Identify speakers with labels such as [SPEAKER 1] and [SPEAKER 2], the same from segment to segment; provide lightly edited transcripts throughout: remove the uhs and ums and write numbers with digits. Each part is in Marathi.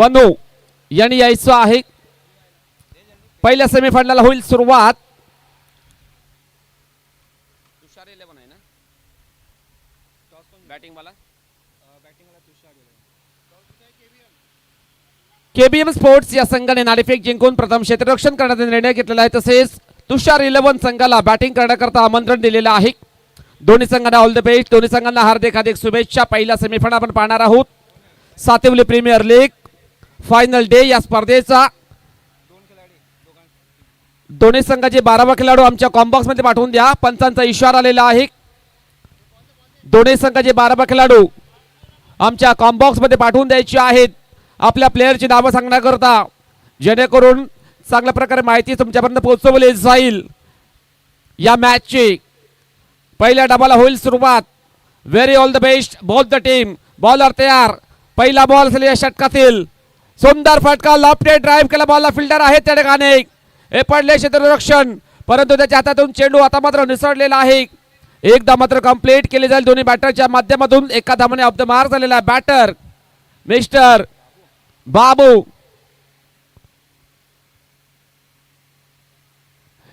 [SPEAKER 1] पन्नू यांनी यायचं आहे. पहिल्या सेमीफायनल होईल सुरुवात. तुषार 11 आहे ना बॅटिंग वाला. केबीएम स्पोर्ट्स या संघाने नाणेफेक जिंकून प्रथम क्षेत्ररक्षण करण्याचा निर्णय घेतलेला आहे. तसेच तुषार 11 संघाला बॅटिंग करण्याकरता आमंत्रण दिलेलं आहे. दोन्ही संघांना ऑल द बेस्ट. दोन्ही संघांना हार्दिक शुभेच्छा. पहिला सेमीफायनल आपण पाहणार आहोत. सातवली प्रीमियर लीग फायनल डे या स्पर्धेचा दोन्ही संघाचे 12 खेळाडू आमच्या कॉम्बॉक्स मध्ये पाठवून द्या. पंचांचा इशारा आलेला आहे. दोन्ही संघाचे 12 खेळाडू आमच्या कॉम्बॉक्स मध्ये पाठवून द्यायचे आहेत आपल्या प्लेयरची नावं सांगण्याकरता, जेणेकरून चांगल्या प्रकारे माहिती तुमच्यापर्यंत पोहोचवली जाईल. या मॅचची पहिल्या डावाला होईल सुरुवात. Very all the best both the team. Bowler तयार. पहिला बॉल असेल या षटकातील. सुंदर फटका लॉफ्टेड ड्राईव्ह केला. बॉलला फिल्डर आहे त्या ठिकाणी. हे पडले क्षेत्ररक्षण, परंतु त्याच्या हातातून चेंडू आता मात्र निसरलेला आहे. एकदा मात्र कंप्लीट केली जाईल दोन्ही बॅटरच्या माध्यमातून. एका धावाने ऑफ द मार्क झालेला बॅटर मिस्टर बाबू.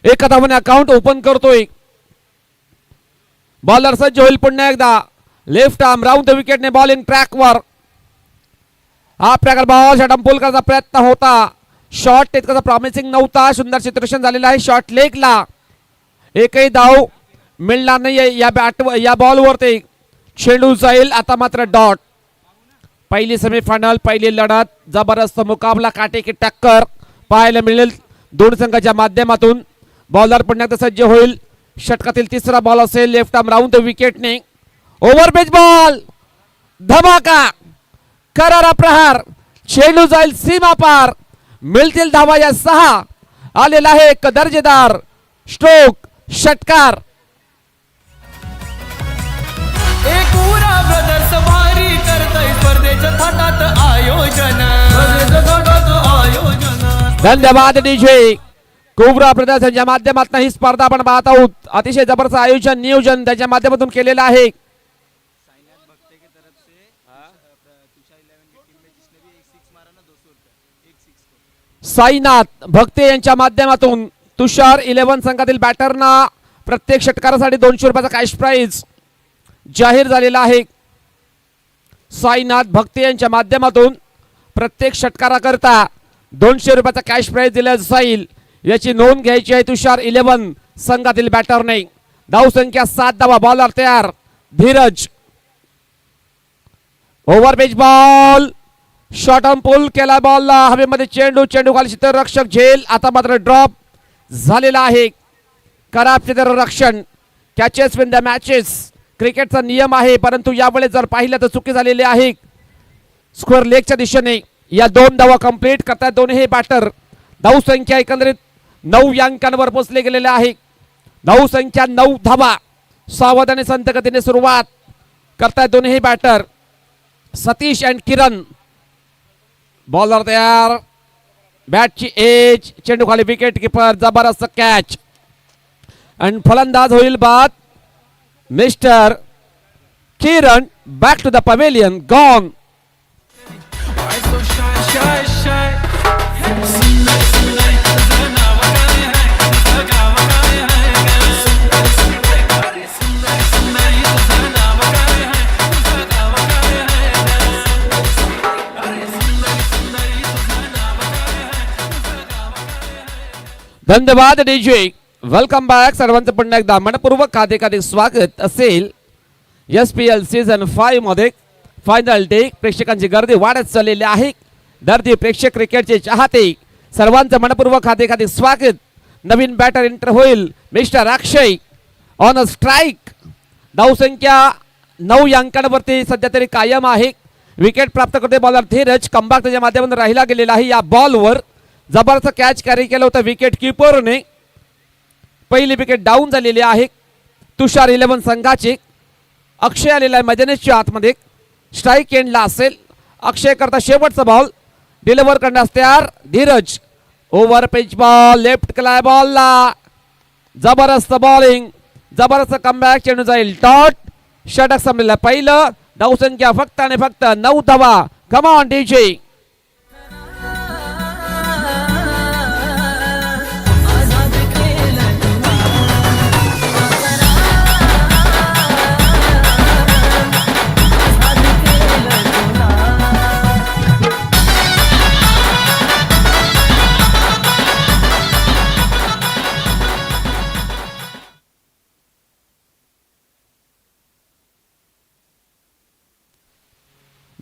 [SPEAKER 1] एका धावाने अकाउंट ओपन करतोय. बॉलर सज्ज होईल पुन्हा एकदा. लेफ्ट आर्म राऊंड द विकेटने बॉलिंग ट्रॅकवर. हा प्रकार बॉल शॉट पुल करायचा प्रयत्न होता. शॉट तितकाचा प्रॉमिसिंग नव्हता. सुंदर चित्रशन झालेलं आहे. शॉट लेगला. एकही धाव मिळणार नाही या बॉलवरती. चेंडू जाईल आता मात्र डॉट. पहिली सेमीफायनल पहिली लढत. जबरदस्त मुकाबला, काटेकी टक्कर पाहायला मिळेल दोन संघाच्या माध्यमातून. बॉलर पुन्हा एकदा सज्ज होईल. षटकातील तिसरा बॉल असेल. लेफ्ट आर्म राऊंड द विकेटने. Overpitch ball. धमाका करारा प्रहार. चेंडू जाईल सीमा पार. मिळतील धावा या 6. आलेला आहे एक दर्जेदार स्ट्रोक षटकार. धन्यवाद डीजे. कोबरा ब्रदर्स यांच्या माध्यमातून ही स्पर्धा आपण पाहत आहोत. अतिशय जबरदस्त आयोजन नियोजन त्याच्या माध्यमातून केलेलं आहे. साईनाथ भक्ते यांच्या माध्यमातून तुषार 11 संघातील बॅटरना प्रत्येक षटकारासाठी 200 रुपयाचा कॅश प्राइज जाहीर झालेला आहे. साईनाथ भक्ते यांच्या माध्यमातून प्रत्येक षटकाराकरता 200 रुपयाचा कॅश प्राइज दिला जाईल. याची नोंद घ्यायची आहे तुषार 11 संघातील बॅटरने. धाव संख्या 7 धावा. बॉलर तयार धीरज. ओव्हरपेच बॉल. शॉर्ट ऑन पुल केला बॉलला हवेमध्ये. चेंडू खाली क्षेत्ररक्षक झेल. आता मात्र ड्रॉप झालेला आहे. खराब क्षेत्ररक्षण. कॅचेस विन द मॅचेस क्रिकेटचा नियम आहे, परंतु यावेळेस जर पाहिलं तर चुकी झालेली आहे. स्क्वेअर लेगच्या दिशेने या 2 धावा कंप्लीट करतात दोन्ही बॅटर. धाव संख्या एकंदरीत 9 अंकांवर पोहोचले गेलेले आहे. धाव संख्या 9 धावा. सावधानी संत गतीने सुरुवात करतायत दोन्ही batter. Satish and Kiran. Bowler तयार. बॅटची एज. चेंडू खाली विकेट कीपर. जबरदस्त कॅच आणि फलंदाज होईल बाद mister Kiran. Back to the pavilion. Gone. धन्यवाद डीजे. Welcome back. सर्वांचं पुन्हा एकदा मनपूर्वक खाते स्वागत असेल. SPL सीझन 5 मध्ये फायनल डे. प्रेक्षकांची गर्दी वाढत चाललेली आहे. दर्दी प्रेक्षक क्रिकेटचे चाहते सर्वांचं मनपूर्वक खाते स्वागत. नवीन बॅटर एंटर होईल mister Akshay on a strike. धाव संख्या 9 अंकांवरती सध्या तरी कायम आहे. विकेट प्राप्त करते बॉलर धीरज. कमबॅक त्याच्या माध्यमातून राहिला गेलेला आहे. या बॉलवर जबरदस्त कॅच कॅरी केलं होतं विकेट किपरने. पहिली विकेट डाऊन झालेली आहे तुषार 11 संघाची. अक्षय आलेला आहे मैदानाच्या आतमध्ये. स्ट्राईक एंडला असेल. अक्षय करता शेवटचा बॉल डिलिव्हर करण्यास तयार Dheeraj. Over pitch ball. Left केलाय बॉलला. जबरदस्त बॉलिंग. जबरदस्त कमबॅक. चेंडू जाईल डॉट. षटक संपलेलं पहिलं. धाव संख्या फक्त आणि फक्त 9 धावा. Come on DJ.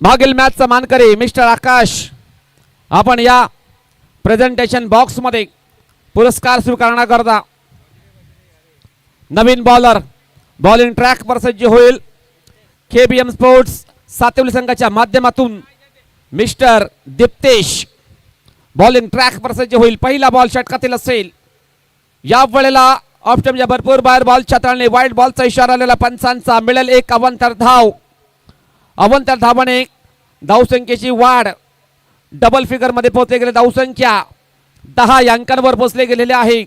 [SPEAKER 1] मागील मॅचचा मानकरी मिस्टर आकाश, आपण या प्रेझेंटेशन बॉक्स मध्ये पुरस्कार स्वीकारण्याकरता नवीन बॉलर बॉलिंग ट्रॅक वर सज्ज होईल. केबीएम स्पोर्ट्स सातवली संघाच्या माध्यमातून मिस्टर दीप्तेश बॉलिंग ट्रॅक वर सज्ज होईल. पहिला बॉल षटकातील असेल. या वेळेला ऑप्शनच्या भरपूर बाहेर बॉलच्या तळणे वाईट बॉलचा इशारा आलेला पंचांचा. मिळेल एक अवंतर धाव. अवंतर धावाने धावसंख्येची वाढ डबल फिगर मध्ये पोहोचले गेले. धावसंख्या 10 अंकांवर पोहोचले गेलेले आहे.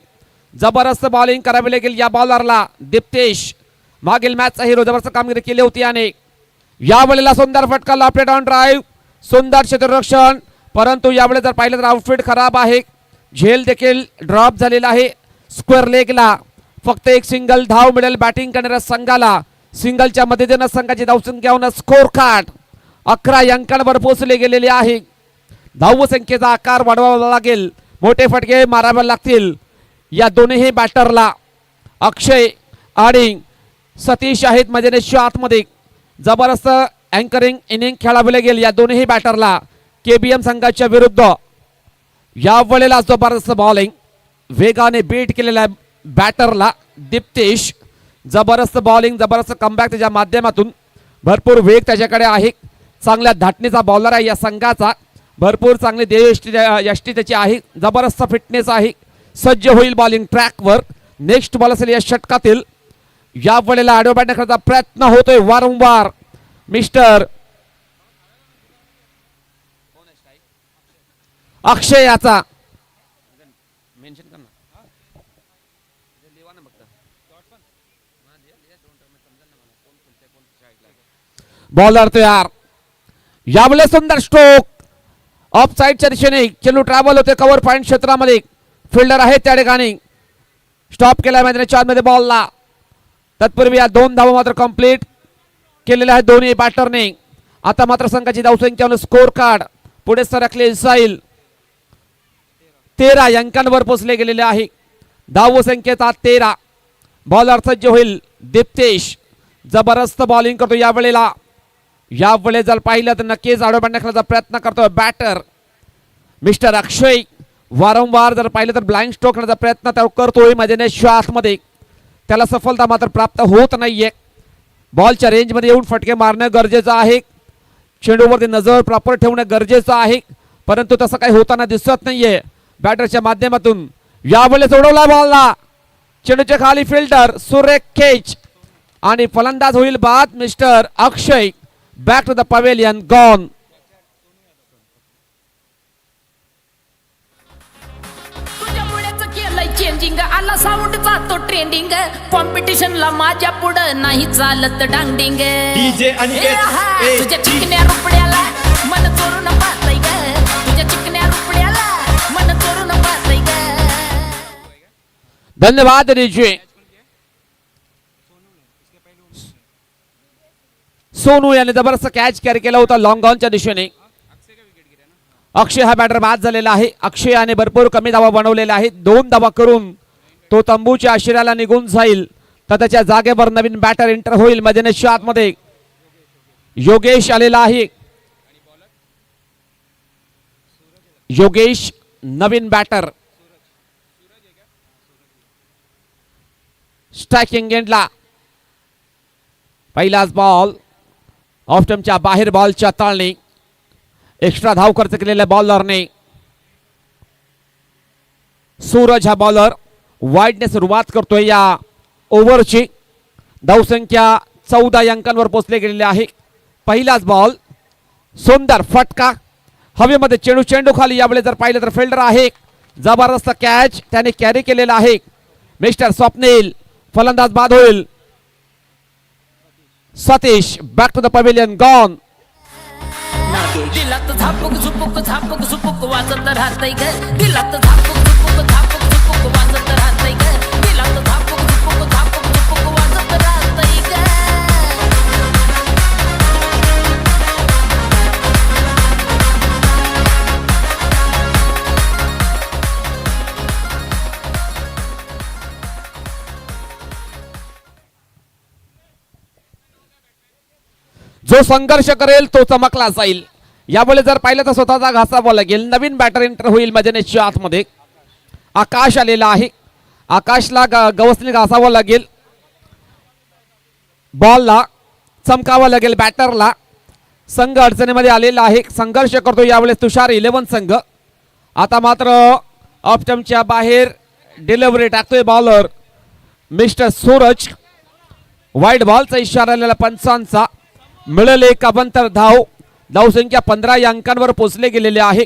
[SPEAKER 1] जबरदस्त बॉलिंग करावी लागेल या बॉलरला. दीप्तेश मागील मॅचचा हिरो, जबरदस्त कामगिरी केली होती आणि यावेळेला सुंदर फटका लॉफ्टेड ऑन ड्राईव्ह, सुंदर क्षेत्ररक्षण. परंतु यावेळेला जर पाहिलं तर आउटफिट खराब आहे. झेल देखील ड्रॉप झालेला आहे. स्क्वेअर लेगला फक्त एक सिंगल धाव मिळेल बॅटिंग करणाऱ्या संघाला. सिंगलच्या मदतीने संघाची धावसंख्या स्कोर कार्ड 11 अंकांवर पोहोचले गेलेले आहे. धावसंख्येचा आकार वाढवावा लागेल. मोठे फटके मारावे लागतील या दोन्ही बॅटरला. अक्षय आणि सतीश आहेत मजेनेच्या आतमध्ये. जबरदस्त अँकरिंग इनिंग खेळावी लागेल या दोन्ही बॅटरला केबीएम संघाच्या विरुद्ध. या वेळेला जबरदस्त बॉलिंग वेगाने बीट केलेल्या बॅटरला दीप्तेश. जबरदस्त बॉलिंग, जबरदस्त कमबॅक त्याच्या माध्यमातून. भरपूर वेग त्याच्याकडे आहे. चांगल्या धाटणीचा बॉलर आहे या संघाचा. भरपूर चांगली यष्टी त्याची आहे. जबरदस्त फिटनेस आहे. सज्ज होईल बॉलिंग ट्रॅकवर. नेक्स्ट बॉल असेल या षटकातील. या वेळेला आडव्या बॅटने करण्याचा प्रयत्न होतोय वारंवार मिस्टर अक्षय याचा. बॉलर तयार. यावेळेला सुंदर स्ट्रोक ऑफ साइडच्या दिशेने चेंडू ट्रॅव्हल होते कव्हर पॉइंट क्षेत्रामध्ये. फिल्डर आहे त्या ठिकाणी. स्टॉप केला मैदानाच्या आतमध्ये बॉलला. तत्पूर्वी या 2 धावा मात्र कंप्लीट केलेल्या आहेत दोन्ही बॅटरने. आता मात्र संघाची धावसंख्या स्कोर कार्ड पुढे सरकले जाईल. 13 अंकांवर पोहोचले गेलेले आहे. धावसंख्येचा 13. बॉलर सज्ज होईल दीप्तेश. जबरदस्त बॉलिंग करतो यावेळेला. यावेळेला जर पाहिलं तर नक्कीच आडव्या बॅटने खेळण्याचा प्रयत्न करतोय बॅटर मिस्टर अक्षय. वारंवार जर पाहिलं तर ब्लाइंड स्ट्रोक करण्याचा प्रयत्न तो करतोय मजेनेच्या आतमध्ये. त्याला सफलता मात्र प्राप्त होत नाहीये. बॉलच्या रेंजमध्ये येऊन फटके मारणं गरजेचं आहे. चेंडूवरती नजर प्रॉपर ठेवणं गरजेचं आहे. परंतु तसं काही होताना दिसत नाहीये बॅटरच्या माध्यमातून. यावेळेस उडवला बॉलला. चेंडूच्या खाली फिल्डर सुरेख केच आणि फलंदाज होईल बाद mister Akshay. Back to the pavilion gone.
[SPEAKER 2] Changing आला साऊंडचा तो ट्रेंडिंग. कॉम्पिटिशनला माझ्या पुढं नाही चालत डांगडिंग.
[SPEAKER 3] डीजे
[SPEAKER 2] तुझ्या चिकन्या रुपड्याला मन चोरून पाहतय ग. तुझ्या चिकन्या रुपड्याला मन चोरून पाहतय ग.
[SPEAKER 1] धन्यवाद डीजे. सोनू याने जबरदस्त कॅच कॅरी केला होता लॉंग ऑनच्या दिशेने. अक्षय हा बॅटर बाद झालेला आहे. अक्षयाने भरपूर कमी धावा बनवलेल्या आहेत. 2 धावा करून तो तंबूच्या आशिराला निघून जाईल. तर त्याच्या जागेवर नवीन बॅटर एंटर होईल मजेनेच्या आतमध्ये. योगेश आलेला आहे. योगेश नवीन बॅटर. स्ट्रायकिंग एंडला पहिलाच बॉल ऑफ स्टंपच्या बाहेर बॉलच्या ताळणी. एक्स्ट्रा धाव खर्च केलेल्या बॉलरने. सूरज हा बॉलर वाईडने सुरुवात करतोय या ओव्हरची. धावसंख्या 14 अंकांवर पोहोचले गेलेले आहे. पहिलाच बॉल. सुंदर फटका हवेमध्ये. चेंडू खाली. यावेळेस जर पाहिलं तर फिल्डर आहे. जबरदस्त कॅच त्याने कॅरी केलेला आहे मिस्टर स्वप्नील. फलंदाज बाद होईल Satish. Back to the pavilion gone.
[SPEAKER 2] दिलात झापूक झुपूक झापूक झुपूक वाजत राहतय ग. दिलात झापूक झुपूक झापूक झुपूक वाजत राहतय ग. दिलात झापूक झुपूक झापूक झुपूक वाजत राहतय ग.
[SPEAKER 1] जो संघर्ष करेल तो चमकला जाईल. यावेळी जर पाहिलं तर स्वतःचा घासावा लागेल. नवीन बॅटर एंटर होईल मैदानाच्या आतमध्ये. आकाश आलेला आहे. आकाशला गवसणी घासावं लागेल. बॉलला चमकावं लागेल बॅटरला. संघ अडचणीमध्ये आलेला आहे. संघर्ष करतो यावेळेस तुषार 11 संघ. आता मात्र ऑप्टमच्या बाहेर डिलिव्हरी टाकतोय बॉलर मिस्टर सूरज. वाईट बॉलचा इशारा आलेला पंचांचा. मिळेल एक अभंतर धाव. धावसंख्या 15 या अंकांवर पोहोचले गेलेले आहे.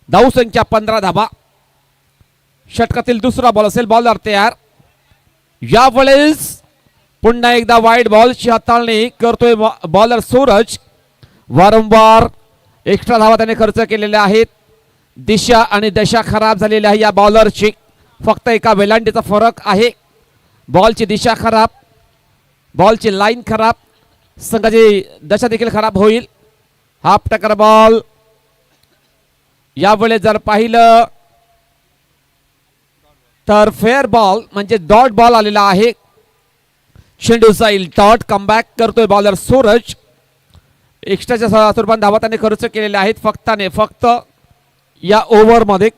[SPEAKER 1] धावसंख्या 15 धाबा. षटकातील दुसरा बॉल असेल. बॉलर तयार. यावेळेस पुन्हा एकदा वाईट बॉलची हाताळणी करतोय बॉलर सूरज. वारंवार एक्स्ट्रा धावा त्याने खर्च केलेल्या आहेत. दिशा आणि दशा खराब झालेली आहे या बॉलरची. फक्त एका वेलांटीचा फरक आहे. बॉलची दिशा खराब, बॉलची लाईन खराब, संघाची दशा देखील खराब होईल. हाफ टकर बॉल. यावेळेस जर पाहिलं तर फेअर बॉल म्हणजे डॉट बॉल आलेला आहे. चेंडू जाईल डॉट. कमबॅक करतोय बॉलर सूरज. एक्स्ट्राच्या स्वरूपात धावा त्याने खर्च केलेल्या आहेत. फक्त या ओव्हरमध्ये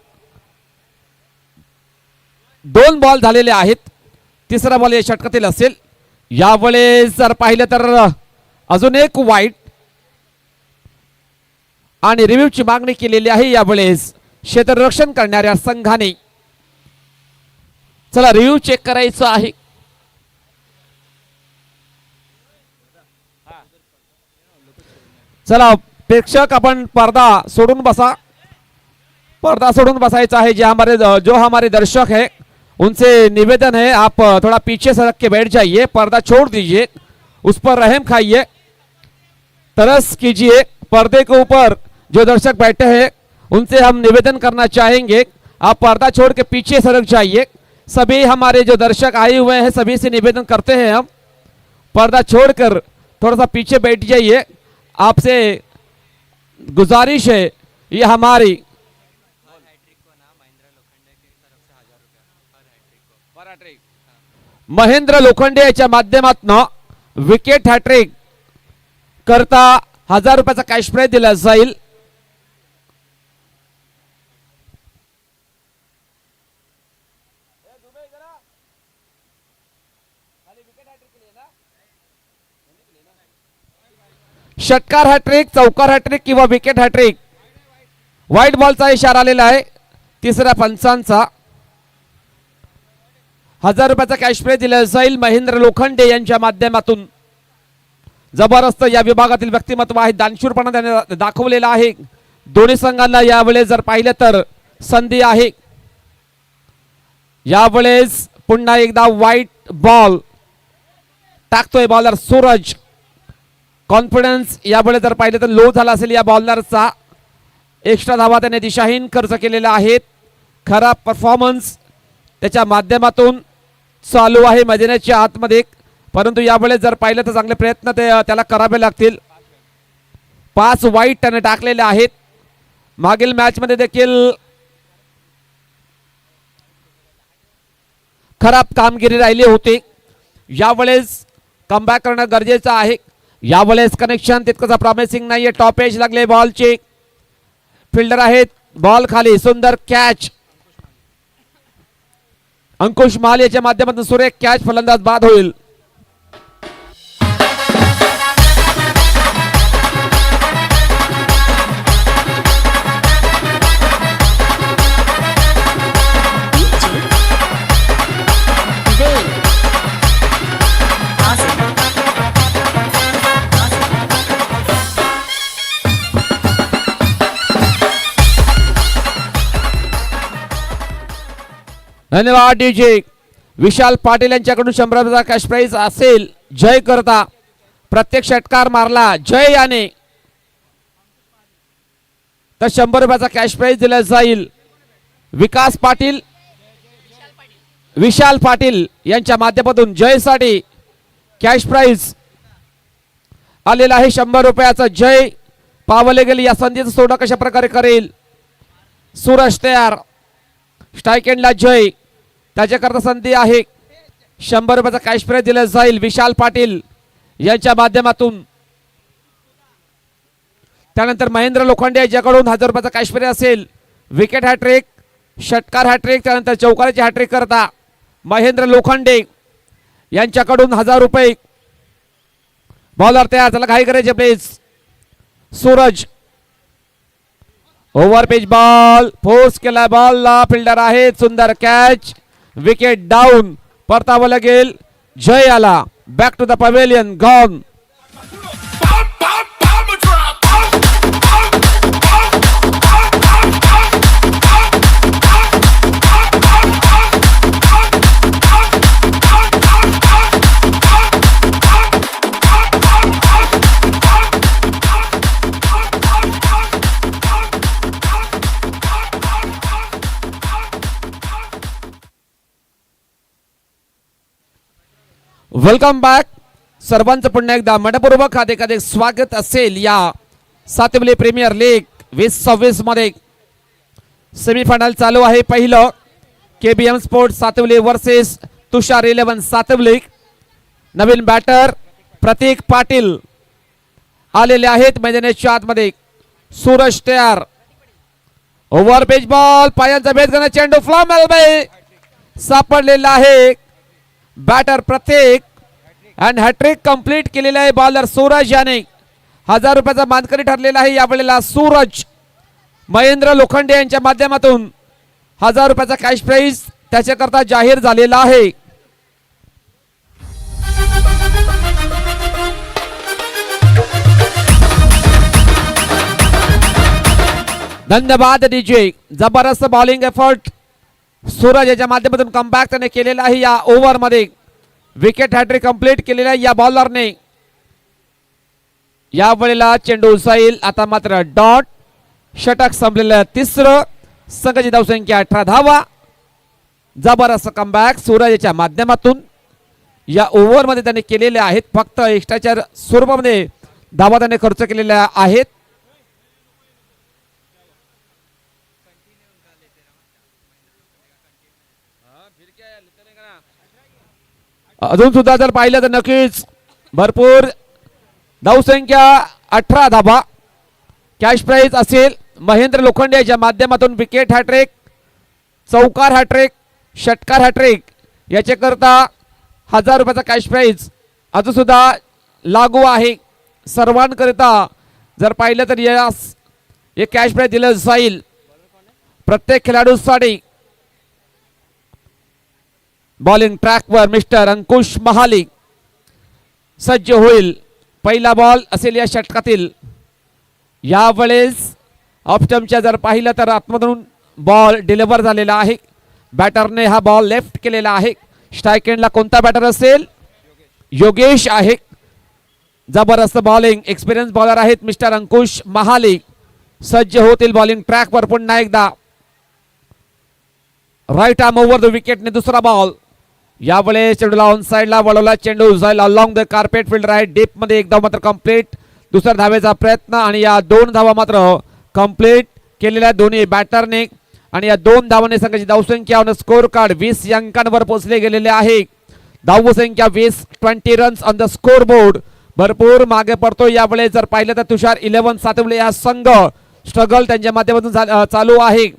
[SPEAKER 1] 2 बॉल झालेले आहेत. तिसरा बॉल या षटकातील असेल. यावेळेस जर पाहिलं तर अजून एक वाईट आणि रिव्ह्यूची मागणी केलेली आहे यावेळेस क्षेत्ररक्षण करणाऱ्या संघाने. चला रिव्ह्यू चेक करायचं आहे. चला प्रेक्षक आपण पर्दा सोडून बसा. पर्दा सोडून बसायचा है. जो हमारे दर्शक है उनसे निवेदन है आप थोड़ा पीछे सरक के बैठ जाइए. पर्दा छोड़ दीजिए. उस पर रहम खाइए. तरस कीजिए. पर्दे के ऊपर जो दर्शक बैठे हैं उनसे हम निवेदन करना चाहेंगे आप पर्दा छोड़ के पीछे सरक जाइए. सभी हमारे जो दर्शक आए हुए हैं सभी से निवेदन करते हैं हम पर्दा छोड़कर थोड़ा सा पीछे बैठ जाइए. आपसे गुजारिश है ये हमारी. महेंद्र लोखंडे याच्या माध्यमातून विकेट हॅट्रिक करता 1000 रुपयाचा कॅश प्राइज दिला जाईल. षटकार हॅट्रिक, चौकार हॅट्रिक किंवा विकेट हॅट्रिक. व्हाईट बॉलचा इशारा आलेला आहे तिसऱ्या पंचांचा. 1000 रुपयाचा कॅश प्राइज दिला जाईल महेंद्र लोखंडे यांच्या माध्यमातून. जबरदस्त या विभागातील व्यक्तिमत्व आहे. दानशूरपणा त्याने दाखवलेला आहे. दोन्ही संघांना यावेळेस जर पाहिलं तर संधी आहे. यावेळेस पुन्हा एकदा व्हाईट बॉल टाकतोय बॉलर सूरज. कॉन्फिडन्स यावेळेस जर पाहिलं तर लो झाला असेल या बॉलरचा. एक्स्ट्रा धावा त्याने दिशाहीन खर्च केलेला आहेत. खराब परफॉर्मन्स त्याच्या माध्यमातून चालू आहे मैदानाच्या आतमध्ये. परंतु यावेळेस जर पाहिलं तर चांगले प्रयत्न त्याला करावे लागतील. 5 वाईट त्याने टाकलेले आहेत. मागील मॅच मध्ये देखील खराब कामगिरी राहिली होती. यावेळेस कमबॅक करणं गरजेचं आहे. यावेळेस कनेक्शन तितकंच प्रॉमिसिंग नाहीये. टॉप एज लागले बॉलचे. फिल्डर आहेत. बॉल खाली. सुंदर कॅच. अंकुश माल याच्या माध्यमातून सुरेख कॅच. फलंदाज बाद होईल. धन्यवाद डीजे. विशाल पाटील यांच्याकडून 100 रुपयाचा कॅश प्राइज असेल. जय करता प्रत्येक षटकार मारला जय याने तर 100 रुपयाचा कॅश प्राइज दिला जाईल. विकास पाटील, विशाल पाटील यांच्या माध्यमातून जयसाठी कॅश प्राइज आलेला आहे 100 रुपयाचा. जय पावले गेली. या संधीचा सोडा कशा प्रकारे करेल. सूरज तयार. स्ट्राइक एंडला जय. त्याच्याकरता संधी आहे. 100 रुपयाचा कॅश प्राइज दिला जाईल. विशाल पाटील यांच्या माध्यमातून. त्यानंतर महेंद्र लोखंडे यांच्याकडून 1000 रुपयाचा कॅश प्राइज असेल. विकेट हॅट्रिक, षटकार हॅट्रिक, त्यानंतर चौकाराची हॅट्रिक करता महेंद्र लोखंडे यांच्याकडून 1000 रुपये. बॉलर तयार, त्याला घाई करायचे please. Suraj over pitch ball, force केला बॉलला, फिल्डर आहे, सुंदर कॅच, विकेट डाऊन. परतावं लागेल जय आला. Back to the pavilion, gone. Welcome back. सर्वांचं पुन्हा एकदा मनपूर्वक हार्दिक स्वागत असेल या सातवली प्रीमियर लीग 2026 मध्ये. सेमीफायनल चालू आहे. पहिलं केबीएम स्पोर्ट्स सातवली वर्सेस तुषार 11 सातवली. नवीन बॅटर प्रतीक पाटील आलेले आहेत मैदानाच्या आतमध्ये. सूरज तयार, ओव्हर पिच बॉल, पायांचा भेद करण्याचा चेंडू फ्लॉम एल्बे सापडलेला आहे. बॅटर प्रत्येक अँड हॅट्रिक कंप्लीट केलेला आहे बॉलर सूरज याने. 1000 रुपयाचा मानकरी ठरलेला आहे यावेळेला सूरज. महेंद्र लोखंडे यांच्या माध्यमातून 1000 रुपयाचा कॅश प्राइज त्याच्याकरता जाहीर झालेला आहे. धन्यवाद डीजे. जबरदस्त बॉलिंग एफर्ट सूरज याच्या माध्यमातून कमबॅक त्याने केलेला आहे या ओव्हर मध्ये. विकेट हॅट्रिक कंप्लीट केलेला आहे या बॉलरने. या वेळेला चेंडू जाईल. आता मात्र डॉट. षटक संपलेलं तिसरं. संघाची धावसंख्या 18 धावा. जबरदस्त कमबॅक सूरज याच्या माध्यमातून या ओव्हर मध्ये त्याने केलेले आहेत. फक्त एक्स्ट्राच्या स्वरूपामध्ये धावा त्याने खर्च केलेल्या आहेत. अजून सुद्धा जर पाहिलं तर नक्कीच भरपूर धावसंख्या 18 धाबा. कॅश प्राइज असेल महेंद्र लोखंडे याच्या माध्यमातून. विकेट हॅट्रिक, चौकार हॅट्रिक, षटकार हॅट्रिक याच्याकरता 1000 रुपयाचा कॅश प्राइज अजून सुद्धा लागू आहे सर्वांकरिता. जर पाहिलं तर यास एक कॅश प्राइज दिलं जाईल प्रत्येक खेळाडूसाठी. बॉलिंग ट्रॅकवर मिस्टर अंकुश महाले सज्ज होईल. पहिला बॉल असेल या षटकातील. यावेळेस ऑफस्टंपच्या जर पाहिलं तर आतमधून बॉल डिलिव्हर झालेला आहे. बॅटरने हा बॉल लेफ्ट केलेला आहे. स्ट्राईक एंडला कोणता बॅटर असेल? योगेश आहे. जबरदस्त बॉलिंग, एक्सपिरियन्स बॉलर आहेत मिस्टर अंकुश महाले. सज्ज होतील बॉलिंग ट्रॅकवर पुन्हा एकदा. राईट आर्म ओव्हर द विकेटने दुसरा बॉल. यावेळेस चेंडूला ऑन साइडला वळवला. चेंडू जाईल अलॉंग द कार्पेट. फिल्डर आहे डीप मध्ये. एक धाव मात्र कंप्लीट. दुसऱ्या धावेचा प्रयत्न आणि या 2 धावा मात्र कंप्लीट केलेल्या दोन्ही बॅटरने. आणि या 2 धावांनी संघाची धावसंख्या स्कोर कार्ड 20 अंकांवर पोहोचले गेलेले आहे. धावसंख्या 20 runs on the score board. भरपूर मागे पडतो. यावेळेस जर पाहिलं तर तुषार 11 सातवले हा संघ स्ट्रगल त्यांच्या माध्यमातून चालू आहे.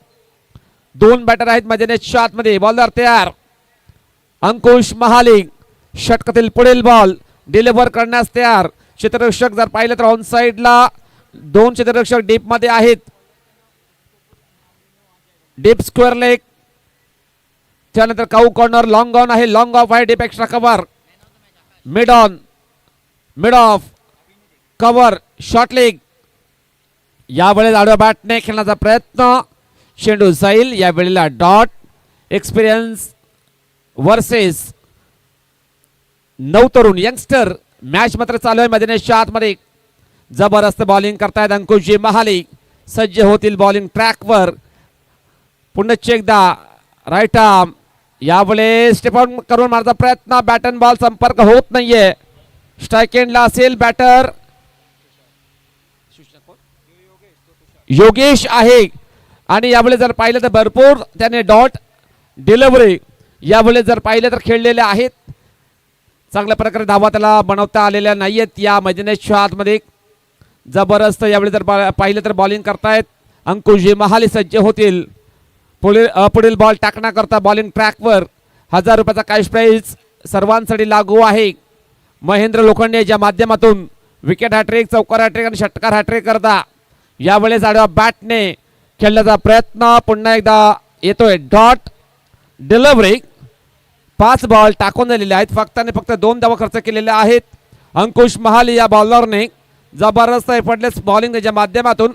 [SPEAKER 1] 2 बॅटर आहेत मैदानाच्या आतमध्ये. बॉलर तयार अंकुश महाले. षटकातील पुढील बॉल डिलिव्हर करण्यास तयार. क्षेत्ररक्षक जर पाहिलं तर ऑन साइडला 2 क्षेत्ररक्षक डीप मध्ये आहेत. Deep square leg. त्यानंतर काऊ कॉर्नर लॉंग ऑन आहे. लॉंग ऑफ आहे. Deep extra cover. Mid on, mid of, cover, short leg. यावेळेस आडव्या बॅटने खेळण्याचा प्रयत्न. चेंडू जाईल. यावेळेला डॉट. एक्सपिरियन्स वर्सेस 9 तरुण यंगस्टर. मॅच मात्र चालू आहे मैदानाच्या आतमध्ये. जबरदस्त बॉलिंग करतायत अंकुशजी महाले. सज्ज होतील बॉलिंग ट्रॅकवर. पुन्हा एकदा राईट आर्म. यावेळेस स्टेप आउट करून मारचा प्रयत्न. बॅट अँड बॉल संपर्क होत नाहीये. स्ट्राईक एंडला असेल बॅटर योगेश आहे. आणि यावेळेस जर पाहिलं तर भरपूर त्याने डॉट डिलिव्हरी यावेळेस जर पाहिलं तर खेळलेले आहेत. चांगल्या प्रकारे धावा त्याला बनवता आलेल्या नाहीयेत या मैदानाच्या आतमध्ये. जबरदस्त यावेळी जर पाहिलं तर बॉलिंग करतायत अंकुशजी महाले सज्ज होतील. पुढील बॉल टाकण्याकरता बॉलिंग ट्रॅकवर 1000 रुपयाचा कॅश प्राईज सर्वांसाठी लागू आहे. महेंद्र लोखंडे याच्या माध्यमातून विकेट हॅट्रिक, चौकार हॅट्रिक आणि षटकार हॅट्रिक करता यावेळेस आडव्या बॅटने खेळण्याचा प्रयत्न पुन्हा एकदा येतोय. डॉट डिलिव्हरी 5 बॉल टाकून दिलेले आहेत. फक्त आणि फक्त 2 धावा खर्च केलेल्या आहेत. अंकुश महाले या बॉलरने जबरदस्त एफर्टलेस बॉलिंग त्याच्या माध्यमातून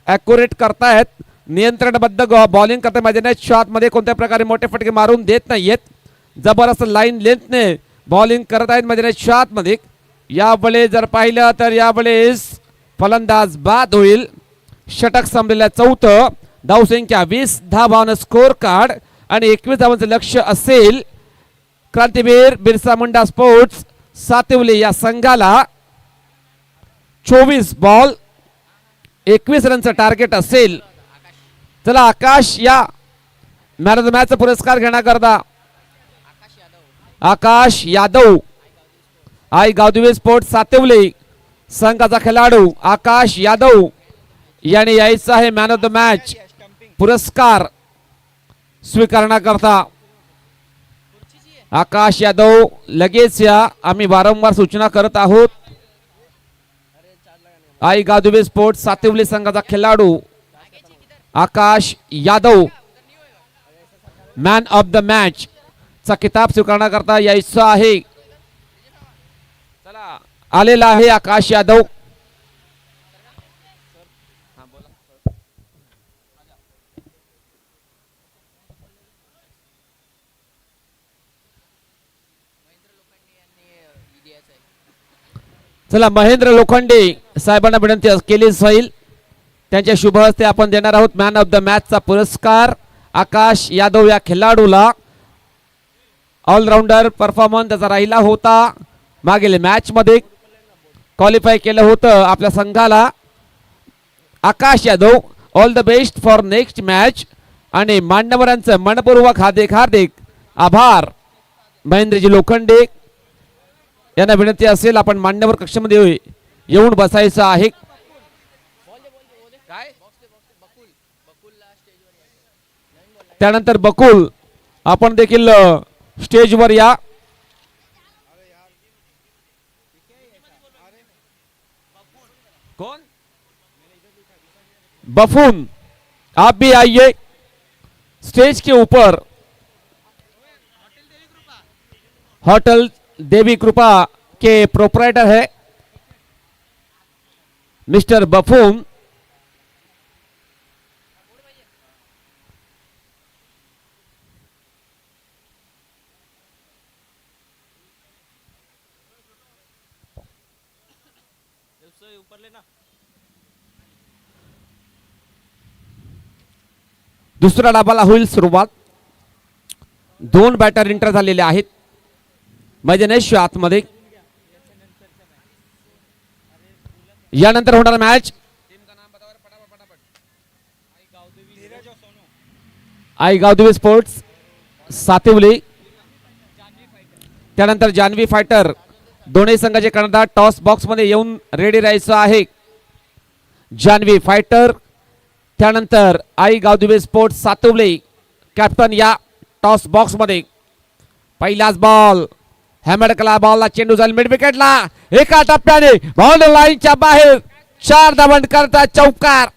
[SPEAKER 1] ॲक्युरेट करतायत. नियंत्रणबद्ध बॉलिंग करता मैदानाच्या आतमध्ये कोणत्या प्रकारे मोठे फटके मारून देत नाहीयेत. जबरदस्त लाईन लेंथने बॉलिंग करत आहेत मैदानाच्या आतमध्ये. यावेळेस जर पाहिलं तर यावेळेस फलंदाज बाद होईल. षटक संपलेल्या 4थं, धावसंख्या 20 धावांना स्कोर कार्ड आणि 21 धावांचं लक्ष असेल क्रांतीवीर बिरसा मुंडा स्पोर्ट्स सातिवली या संघाला. 24 बॉल 21 रनचं टार्गेट असेल. चला आकाश या मॅन ऑफ द मॅचचा पुरस्कार घेण्याकरता आकाश यादव आई गावदेवी स्पोर्ट्स सातिवली संघाचा खेळाडू आकाश यादव याने यायचं आहे मॅन ऑफ द मॅच पुरस्कार स्वीकारण्याकरता. आकाश यादव लगेच या. आम्ही वारंवार सूचना करत आहोत. आई गावदेवी स्पोर्ट्स सातिवली संघाचा खेळाडू Akash Yadav man of the match चा किताब स्वीकारण्याकरता यायचं आहे. चला आलेला आहे आकाश यादव. चला महेंद्र लोखंडे साहेबांना विनंती केली जाईल. त्यांच्या शुभ हस्ते आपण देणार आहोत मॅन ऑफ द मॅचचा पुरस्कार आकाश यादव या खेळाडूला. ऑलराऊंडर परफॉर्मन्स त्याचा राहिला होता. मागील मॅच मध्ये क्वालिफाय केलं होतं आपल्या संघाला. Akash Yadav all the best for next match आणि मान्यवरांचं मनपूर्वक हार्दिक आभार. महेंद्रजी लोखंडे यांना विनंती असेल आपण मान्यवर कक्षामध्ये येऊन बसायचं आहे. त्यानंतर बकुल आपण देखील स्टेजवर या. कौन बफून आप भी आइए स्टेज के ऊपर. होटल देवी कृपा के प्रोपराइटर है मिस्टर बफून. दुसऱ्या डावाला होईल सुरुवात. 2 बॅटर एंटर झालेले आहेत मैदानाच्या आतमध्ये. यानंतर होणार मॅच आई गावदेवी स्पोर्ट्स सातिवली. त्यानंतर जान्हवी फायटर दोन्ही संघाचे कर्णधार टॉस बॉक्स मध्ये येऊन रेडी राहायचं आहे. जान्हवी फायटर त्यानंतर आई गावदेवी स्पोर्ट्स सातिवली कॅप्टन या टॉस बॉक्स मध्ये. पहिलाच बॉल हॅमर कला बॉलला चेंडू जाईल मिड विकेटला. एका टप्प्याने बाउंड्री लाईनच्या बाहेर 4 धावा करता चौकार.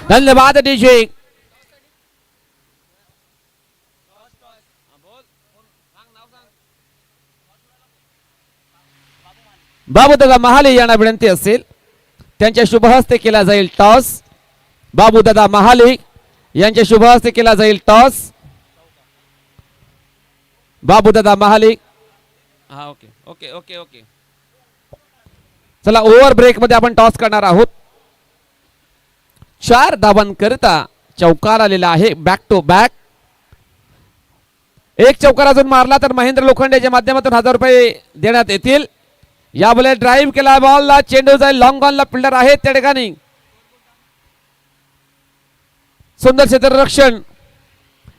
[SPEAKER 1] धन्यवाद डीजे. बाबूदादा महाले यांना विनंती असेल त्यांच्या शुभ हस्ते केला जाईल टॉस. बाबूदादा महाले यांच्या शुभ हस्ते केला जाईल टॉस. बाबूदादा महाले. हा ओके ओके ओके ओके. चला ओव्हर ब्रेक मध्ये आपण टॉस करणार आहोत. 4 धावांकरिता चौकार आलेला आहे बॅक टू बॅक. एक चौकार अजून मारला तर महेंद्र लोखंडेच्या माध्यमातून 1000 रुपये देण्यात येतील. यावेळेस ड्राईव्ह केला बॉलला चेंडू जाईल लॉंग ऑनला फिल्डर आहे त्या ठिकाणी सुंदर क्षेत्ररक्षण,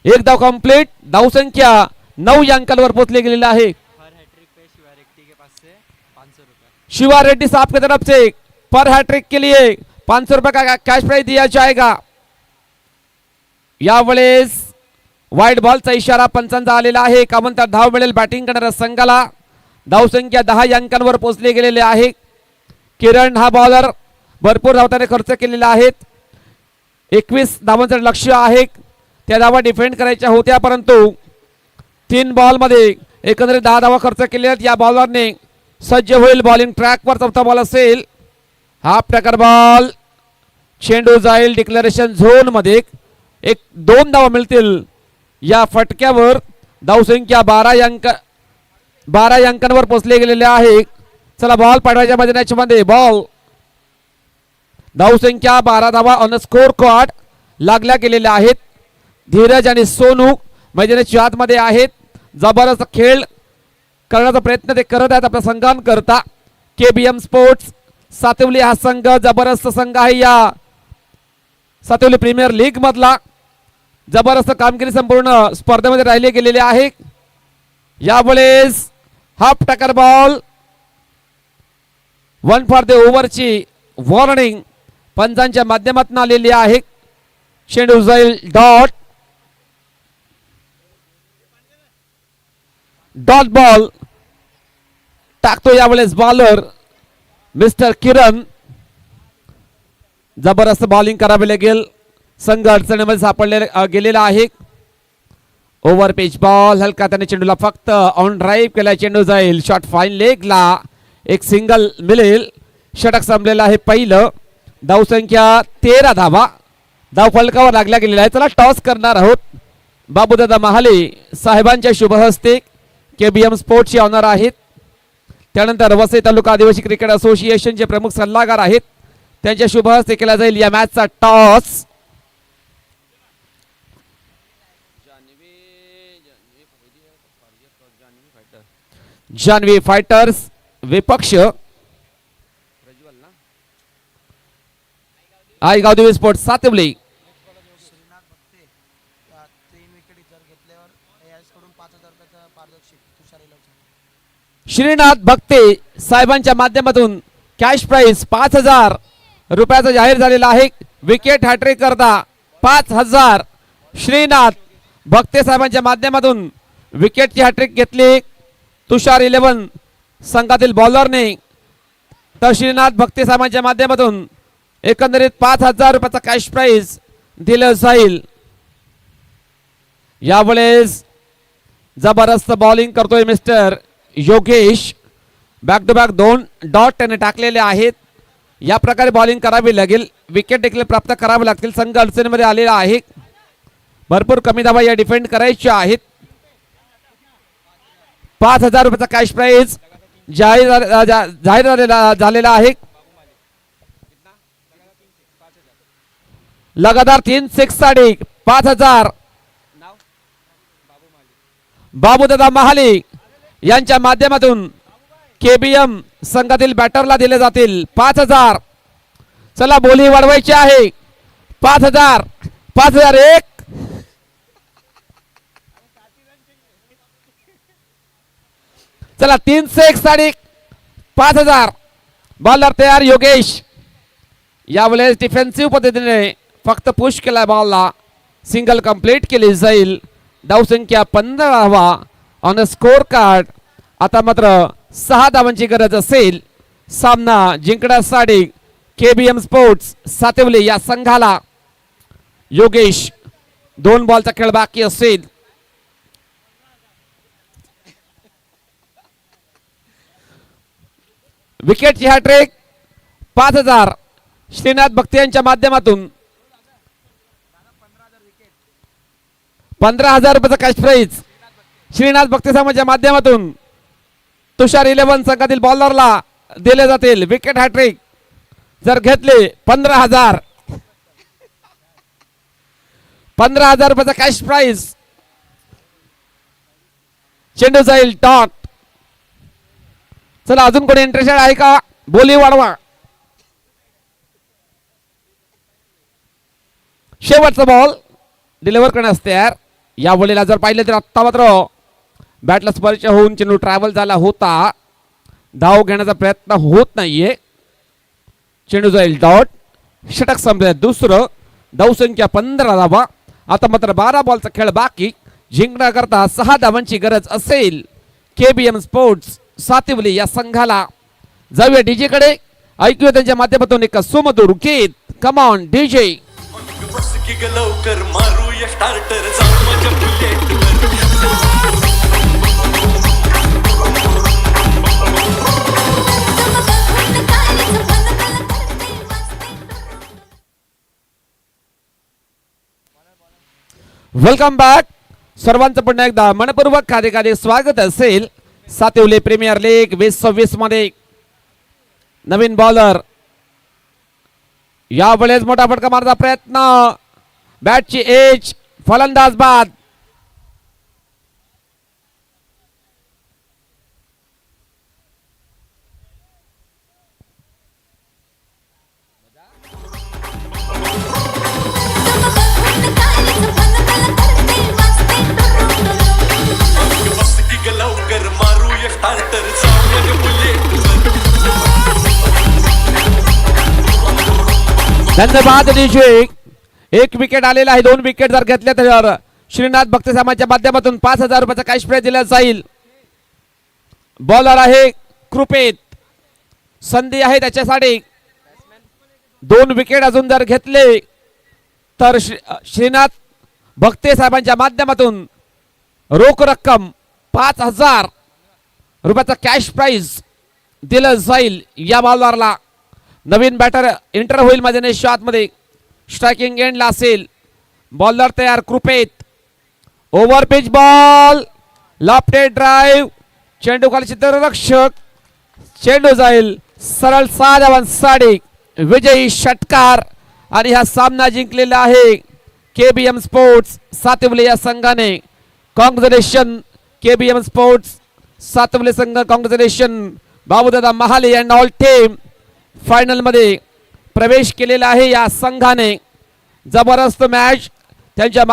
[SPEAKER 1] एक धाव कंप्लीट, धावसंख्या 9 या अंकांवर पोहोचले गेलेले आहे.
[SPEAKER 3] हर हैट्रिक पे शिवा रेड्डी के पास से 500 रुपए.
[SPEAKER 1] शिवा रेड्डी साहब की तरफ से पर हैट्रिक के लिए 500 रुपए का कैश प्राइज दिया जाएगा. यावेळेस वाईट बॉलचा इशारा पंचांचा आलेला आहे. एकावंतर धाव मिळेल बॅटिंग करणाऱ्या संघाला. धावसंख्या 10 या अंकांवर पोहोचले गेलेले आहे. किरण हा बॉलर भरपूर धावा त्याने खर्च केलेला आहेत. 21 धावांचं लक्ष्य आहे. त्या धावा डिफेंड करायच्या होत्या, परंतु 3 बॉलमध्ये एकंदरीत 10 धावा खर्च केल्या आहेत. या बॉलरने सज्ज होईल बॉलिंग ट्रॅकवर. चौथा बॉल असेल. हाफ टॅकर बॉल, चेंडू जाईल डिक्लेरेशन झोन मध्ये. 1-2 धावा मिळतील या फटक्यावर. धावसंख्या 12 या अंकांवर पोहोचले गेलेले आहे. चला बॉल पाठवायच्या मैदानाच्या बॉल. धावसंख्या 12 धावा ऑन स्कोर कार्ड लागल्या गेलेल्या आहेत. धीरज आणि सोनू मैदानाच्या आतमध्ये आहेत. जबरदस्त खेळ करण्याचा प्रयत्न ते करत आहेत आपल्या संघांकरता. केबीएम स्पोर्ट्स सातवली हा संघ जबरदस्त संघ आहे. या सातवली प्रीमियर लीग मधला जबरदस्त कामगिरी संपूर्ण स्पर्धेमध्ये राहिले गेलेले आहे. यावेळेस half tracker ball, 1 for the ओव्हरची वॉर्निंग पंचांच्या माध्यमातून आलेली आहे. चेंडू जाईल डॉट बॉल टाकतो यावेळेस बॉलर मिस्टर किरण. जबरदस्त बॉलिंग करावी लागेल. संघ अडचणीमध्ये सापडले गेलेला आहे. ओव्हर पिच बॉल हलका त्याने चेंडूला फक्त ऑन ड्राईव्ह केला. चेंडू जाईल शॉट फाईन लेगला. एक सिंगल मिळेल. षटक संपलेलं आहे पहिलं. धावसंख्या 13 धावा. धाव फलकावर लागल्या गेलेला आहे. चला टॉस करणार आहोत. बाबूदादा महाले साहेबांच्या शुभ हस्ते केबीएम स्पोर्ट्सचे ऑनर आहेत. त्यानंतर वसई तालुका आदिवासी क्रिकेट असोसिएशनचे प्रमुख सल्लागार आहेत. त्यांच्या शुभ हस्ते केला जाईल या मॅचचा टॉस. जानवी फायटर्स विपक्ष आईगाव देवी स्पोर्ट्स सातवली.
[SPEAKER 4] श्रीनाथ भक्ते 3 विकेट जर घेतल्यावर कडून 5,000 रुपयाचा पारितोषिक तुषार इलवचे.
[SPEAKER 1] श्रीनाथ भक्ते साहेबांच्या माध्यमातून कॅश प्राइस 5,000 रुपयाचा जाहीर झालेला आहे. विकेट हॅट्रिक करता 5,000 श्रीनाथ भक्ते साहेबांच्या माध्यमातून विकेटची हॅट्रिक घेतली तुषार 11 संघातील बॉलरने. तर श्रीनाथ भक्ते साहेबांच्या माध्यमातून एकंदरीत 5,000 रुपयाचा कॅश प्राइज दिलं जाईल. यावेळेस जबरदस्त बॉलिंग करतोय mister Yogesh. Back to back 2 dot त्याने टाकलेले आहेत. या प्रकारे बॉलिंग करावी लागेल. विकेट देखील प्राप्त करावे लागतील. संघ अडचणीमध्ये आलेला आहे. भरपूर कमी धावा या डिफेंड करायच्या आहेत. 5,000 रुपयाचा कॅश प्राइज जाहीर झालेला आहे. लगातार 3 6 साठी 5,000 बाबूदादा महाले यांच्या माध्यमातून केबीएम संघातील बॅटरला दिले जातील 5,000. चला बोली वाढवायची आहे. 5,000 5,001 चला 3 6 साठी 5,000. बॉलर तयार योगेश. यावेळेस डिफेन्सिव्ह पद्धतीने फक्त पुश केला बॉलला. सिंगल कंप्लीट केली जाईल. धावसंख्या 15 धावा ऑन स्कोर कार्ड. आता मात्र 6 धावांची गरज असेल सामना जिंकण्यासाठी केबीएम स्पोर्ट्स सातवली या संघाला. योगेश 2 बॉलचा खेळ बाकी असेल. विकेटची हॅट्रिक 5,000 श्रीनाथ भक्ते यांच्या माध्यमातून. 15,000 रुपयाचा कॅश प्राइज श्रीनाथ भक्ते साहेबांच्या माध्यमातून तुषार 11 संघातील बॉलरला दिले जातील. विकेट हॅट्रिक जर घेतले 15,000 रुपयाचा कॅश प्राइज. चेंडू जाईल डॉट. चला अजून कोणी इंटरेस्टेड आहे का? बोली वाढवा. शेवटचा बॉल डिलिव्हर करण्यास तयार. या बॉलीला जर पाहिलं तर आत्ता मात्र बॅटला स्पर्श होऊन चेंडू ट्रॅव्हल झाला होता. धाव घेण्याचा प्रयत्न होत नाहीये. चेंडू जाईल डॉट. षटक संपलं दुसरं. धावसंख्या 15 धावा. आता मात्र 12 बॉलचा खेळ बाकी. जिंकण्याकरता 6 धावांची गरज असेल केबीएम स्पोर्ट्स सातिवली या संघाला. जाऊया डीजे कडे. ऐकूया त्यांच्या माध्यमातून एक सुमधुर गीत. Come on DJ.
[SPEAKER 5] बस की ग लवकर मारूया स्टार्टर जाऊ माझ्या बुलेटवर.
[SPEAKER 1] Welcome back. सर्वांचं पुन्हा एकदा मनपूर्वक खाते स्वागत असेल सातिवली प्रीमियर लीग 2026 मध्ये. नवीन बॉलर यावेळेस मोठा फटका मारण्याचा प्रयत्न. बॅटची एज. फलंदाज बाद.
[SPEAKER 5] बस की ग लवकर मारूया स्टार्टर जाऊ माझ्या बुलेटवर.
[SPEAKER 1] धन्यवाद डीजे. एक विकेट आलेला आहे. 2 विकेट जर घेतल्या तर श्रीनाथ भक्त समाजाच्या माध्यमातून 5,000 रुपयाचा कॅश प्राइज दिला जाईल. बॉलर आहे कृपेत. संधी आहे त्याच्यासाठी. 2 विकेट अजून जर घेतले तर श्रीनाथ भक्ते साहेबांच्या माध्यमातून रोख रक्कम 5,000 रुपयाचा कॅश प्राइज दिलं जाईल या बॉलरला. नवीन बॅटर एंटर होईल मध्ये शॉटमध्ये. स्ट्रायकिंग एंडला असेल. बॉलर तयार कृपेत. Over pitch ball. Lofted drive. चेंडू खाली क्षेत्ररक्षक. चेंडू जाईल सरळ 6 धावांसाठी. विजयी षटकार आणि हा सामना जिंकलेला आहे केबीएम स्पोर्ट्स सातिवली या संघाने. कॉंग्रॅच्युलेशन केबीएम स्पोर्ट्स सातिवली संघ. कॉंग्रॅच्युलेशन बाबूदादा Mahale and all team. Final मध्ये प्रवेश केलेला आहे या संघाने. जबरदस्त मॅच त्यांच्या